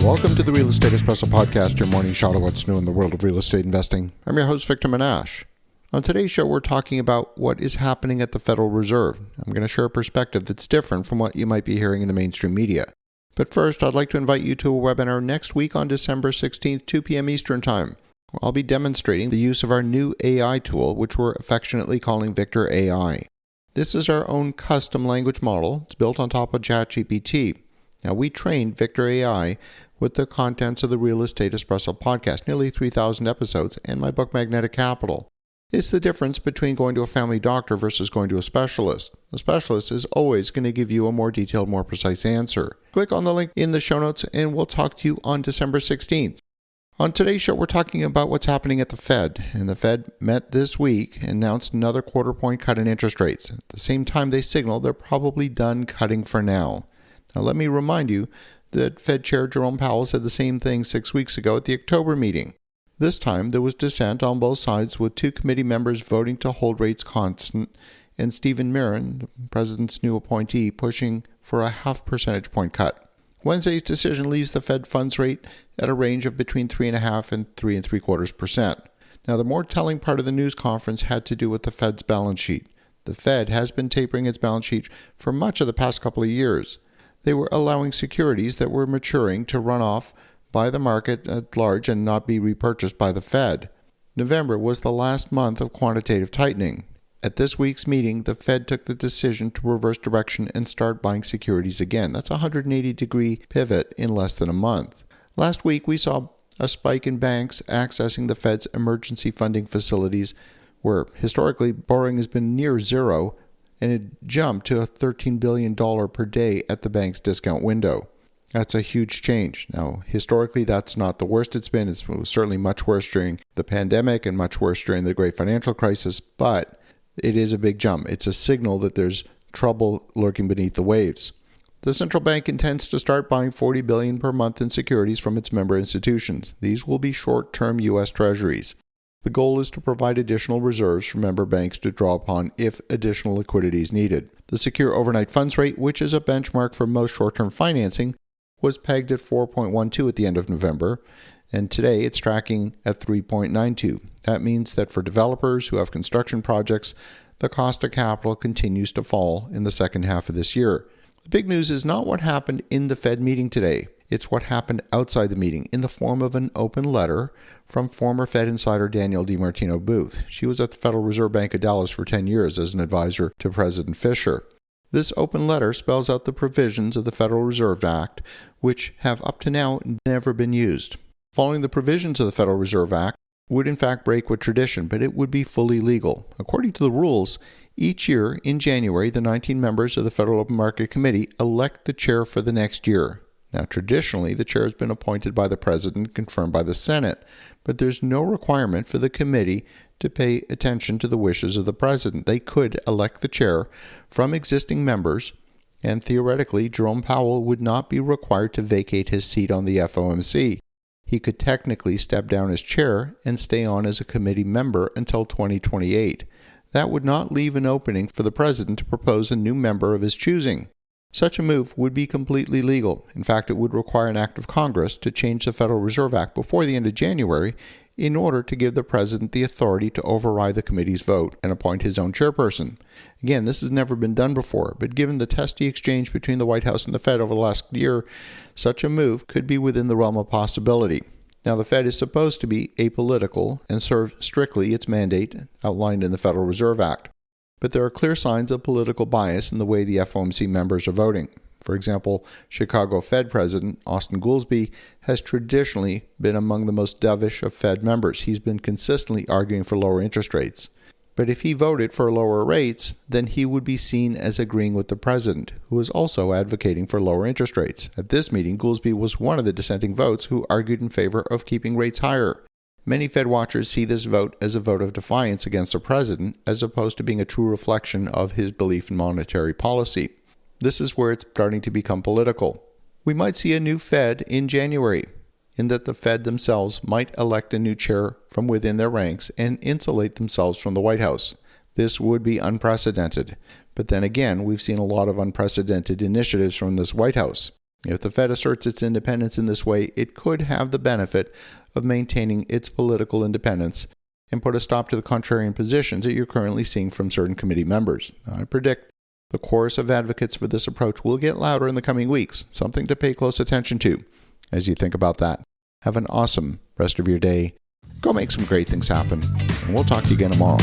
Welcome to the Real Estate Espresso Podcast, your morning shot of what's new in the world of real estate investing. I'm your host, Victor Menashe. On today's show, we're talking about what is happening at the Federal Reserve. I'm going to share a perspective that's different from what you might be hearing in the mainstream media. But first, I'd like to invite you to a webinar next week on December 16th, 2 p.m. Eastern Time. I'll be demonstrating the use of our new AI tool, which we're affectionately calling Victor AI. This is our own custom language model. It's built on top of ChatGPT. Now, we trained Victor AI with the contents of the Real Estate Espresso podcast, nearly 3,000 episodes, and my book Magnetic Capital. It's the difference between going to a family doctor versus going to a specialist. A specialist is always going to give you a more detailed, more precise answer. Click on the link in the show notes and we'll talk to you on December 16th. On today's show, we're talking about what's happening at the Fed. And the Fed met this week and announced another quarter-point cut in interest rates. At the same time, they signaled they're probably done cutting for now. Now, let me remind you that Fed Chair Jerome Powell said the same thing 6 weeks ago at the October meeting. This time, there was dissent on both sides, with two committee members voting to hold rates constant, and Stephen Mirren, the president's new appointee, pushing for a half percentage point cut. Wednesday's decision leaves the Fed funds rate at a range of between 3.5% and 3.75%. Now, the more telling part of the news conference had to do with the Fed's balance sheet. The Fed has been tapering its balance sheet for much of the past couple of years. They were allowing securities that were maturing to run off by the market at large and not be repurchased by the Fed. November was the last month of quantitative tightening. At this week's meeting, the Fed took the decision to reverse direction and start buying securities again. That's a 180-degree pivot in less than a month. Last week, we saw a spike in banks accessing the Fed's emergency funding facilities, where historically borrowing has been near zero, and it jumped to a $13 billion per day at the bank's discount window. That's a huge change. Now, historically, that's not the worst it's been. It was certainly much worse during the pandemic and much worse during the Great Financial Crisis, but it is a big jump. It's a signal that there's trouble lurking beneath the waves. The central bank intends to start buying $40 billion per month in securities from its member institutions. These will be short-term U.S. Treasuries. The goal is to provide additional reserves for member banks to draw upon if additional liquidity is needed. The secure overnight funds rate, which is a benchmark for most short-term financing, was pegged at 4.12 at the end of November, and today it's tracking at 3.92. That means that for developers who have construction projects, the cost of capital continues to fall in the second half of this year. The big news is not what happened in the Fed meeting today. It's what happened outside the meeting in the form of an open letter from former Fed insider Danielle DiMartino Booth. She was at the Federal Reserve Bank of Dallas for 10 years as an advisor to President Fisher. This open letter spells out the provisions of the Federal Reserve Act, which have up to now never been used. Following the provisions of the Federal Reserve Act would in fact break with tradition, but it would be fully legal. According to the rules, each year in January, the 19 members of the Federal Open Market Committee elect the chair for the next year. Now, traditionally, the chair has been appointed by the president, confirmed by the Senate, but there's no requirement for the committee to pay attention to the wishes of the president. They could elect the chair from existing members, and theoretically, Jerome Powell would not be required to vacate his seat on the FOMC. He could technically step down as chair and stay on as a committee member until 2028. That would not leave an opening for the president to propose a new member of his choosing. Such a move would be completely legal. In fact, it would require an act of Congress to change the Federal Reserve Act before the end of January in order to give the president the authority to override the committee's vote and appoint his own chairperson. Again, this has never been done before, but given the testy exchange between the White House and the Fed over the last year, such a move could be within the realm of possibility. Now, the Fed is supposed to be apolitical and serve strictly its mandate outlined in the Federal Reserve Act. But there are clear signs of political bias in the way the FOMC members are voting. For example, Chicago Fed President Austin Goolsbee has traditionally been among the most dovish of Fed members. He's been consistently arguing for lower interest rates. But if he voted for lower rates, then he would be seen as agreeing with the president, who is also advocating for lower interest rates. At this meeting, Goolsbee was one of the dissenting votes who argued in favor of keeping rates higher. Many Fed watchers see this vote as a vote of defiance against the president, as opposed to being a true reflection of his belief in monetary policy. This is where it's starting to become political. We might see a new Fed in January, in that the Fed themselves might elect a new chair from within their ranks and insulate themselves from the White House. This would be unprecedented. But then again, we've seen a lot of unprecedented initiatives from this White House. If the Fed asserts its independence in this way, it could have the benefit of maintaining its political independence and put a stop to the contrarian positions that you're currently seeing from certain committee members. I predict the chorus of advocates for this approach will get louder in the coming weeks, something to pay close attention to as you think about that. Have an awesome rest of your day. Go make some great things happen, and we'll talk to you again tomorrow.